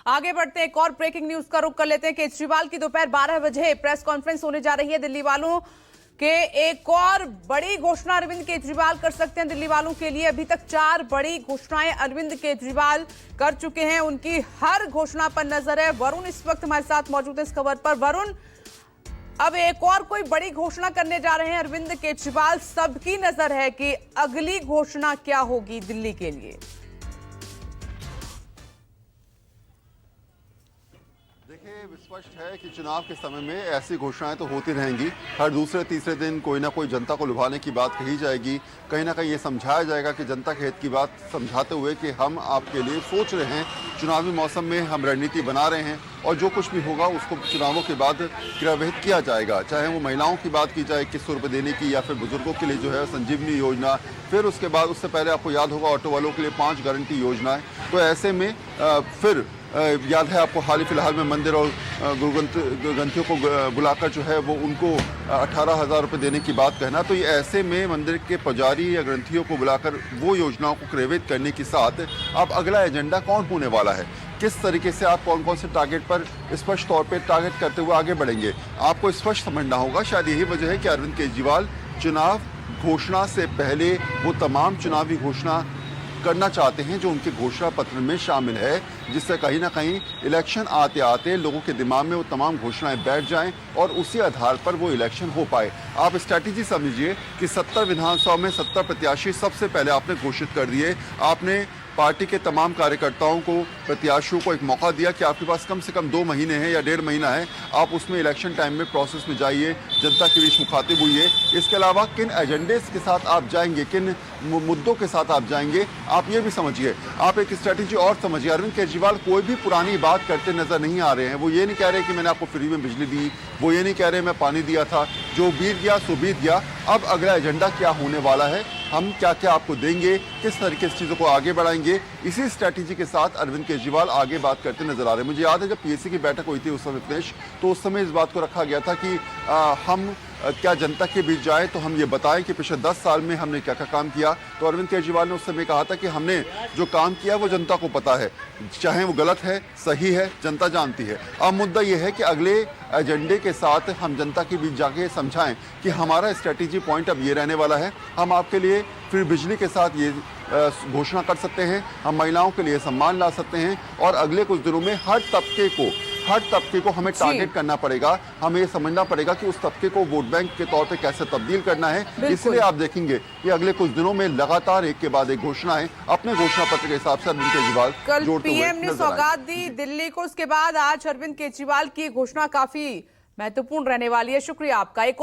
आगे बढ़ते हैं, एक और ब्रेकिंग न्यूज का रुख कर लेते हैं। केजरीवाल की दोपहर 12 बजे प्रेस कॉन्फ्रेंस होने जा रही है। दिल्ली वालों के एक और बड़ी घोषणा अरविंद केजरीवाल कर सकते हैं। दिल्ली वालों के लिए अभी तक 4 बड़ी घोषणाएं अरविंद केजरीवाल कर चुके हैं। उनकी हर घोषणा पर नजर है। वरुण इस वक्त हमारे साथ मौजूद है इस खबर पर। वरुण, अब एक और कोई बड़ी घोषणा करने जा रहे हैं अरविंद केजरीवाल। सबकी नजर है कि अगली घोषणा क्या होगी दिल्ली के लिए। देखिए, स्पष्ट है कि चुनाव के समय में ऐसी घोषणाएं तो होती रहेंगी। हर दूसरे तीसरे दिन कोई ना कोई जनता को लुभाने की बात कही जाएगी। कहीं ना कहीं ये समझाया जाएगा कि जनता के हित की बात समझाते हुए कि हम आपके लिए सोच रहे हैं, चुनावी मौसम में हम रणनीति बना रहे हैं और जो कुछ भी होगा उसको चुनावों के बाद क्रियान्वित किया जाएगा। चाहे वो महिलाओं की बात की जाए 2100 रुपये देने की, या फिर बुजुर्गों के लिए जो है संजीवनी योजना, फिर उसके बाद उससे पहले आपको याद होगा ऑटो वालों के लिए 5 गारंटी योजनाएं। तो ऐसे में फिर याद है आपको हाल ही फिलहाल में मंदिर और ग्रंथियों को बुलाकर जो है वो उनको 18,000 रुपये देने की बात कहना। तो ये ऐसे में मंदिर के पुजारी या ग्रंथियों को बुलाकर वो योजनाओं को क्रियान्वित करने के साथ अब अगला एजेंडा कौन होने वाला है, किस तरीके से आप कौन कौन से टारगेट पर स्पष्ट तौर पे टारगेट करते हुए आगे बढ़ेंगे, आपको स्पष्ट समझना होगा। शायद यही वजह है कि अरविंद केजरीवाल चुनाव घोषणा से पहले वो तमाम चुनावी घोषणा करना चाहते हैं जो उनके घोषणा पत्र में शामिल है, जिससे कहीं ना कहीं इलेक्शन आते आते लोगों के दिमाग में वो तमाम घोषणाएं बैठ जाएं और उसी आधार पर वो इलेक्शन हो पाए। आप स्ट्रैटेजी समझिए कि 70 विधानसभा में 70 प्रत्याशी सबसे पहले आपने घोषित कर दिए। आपने पार्टी के तमाम कार्यकर्ताओं को, प्रत्याशियों को एक मौका दिया कि आपके पास कम से कम 2 महीने हैं या 1.5 महीना है, आप उसमें इलेक्शन टाइम में प्रोसेस में जाइए, जनता के बीच मुखातिब हुई। इसके अलावा किन एजेंडेस के साथ आप जाएंगे, किन मुद्दों के साथ आप जाएंगे, आप ये भी समझिए। आप एक स्ट्रैटेजी और समझिए, अरविंद केजरीवाल कोई भी पुरानी बात करते नजर नहीं आ रहे हैं। वो ये नहीं कह रहे कि मैंने आपको फ्री में बिजली दी, वो ये नहीं कह रहे मैं पानी दिया था, जो बीत गया सो बीत गया। अब अगला एजेंडा क्या होने वाला है, हम क्या क्या आपको देंगे, किस तरीके से चीज़ों को आगे बढ़ाएंगे, इसी स्ट्रैटेजी के साथ अरविंद केजरीवाल आगे बात करते नजर आ रहे हैं। मुझे याद है जब पीएससी की बैठक हुई थी उस समय विपनेश, तो उस समय इस बात को रखा गया था कि हम क्या जनता के बीच जाए तो हम ये बताएं कि पिछले 10 साल में हमने क्या क्या काम किया। तो अरविंद केजरीवाल ने उस समय कहा था कि हमने जो काम किया वो जनता को पता है, चाहे वो गलत है सही है जनता जानती है। अब मुद्दा ये है कि अगले एजेंडे के साथ हम जनता के बीच जाके समझाएं कि हमारा स्ट्रैटेजी पॉइंट अब ये रहने वाला है, हम आपके लिए फिर बिजली के साथ ये घोषणा कर सकते हैं, हम महिलाओं के लिए सम्मान ला सकते हैं और अगले कुछ दिनों में हर तबके को हमें टारगेट करना पड़ेगा। हमें ये समझना पड़ेगा कि उस तबके को वोट बैंक के तौर पे कैसे तब्दील करना है। इसलिए आप देखेंगे कि अगले कुछ दिनों में लगातार एक के बाद एक घोषणाएं अपने घोषणा पत्र के हिसाब से अरविंद केजरीवाल कल पीएम ने सौगात दी दिल्ली को, उसके बाद आज अरविंद केजरीवाल की घोषणा काफी महत्वपूर्ण रहने वाली है। शुक्रिया आपका।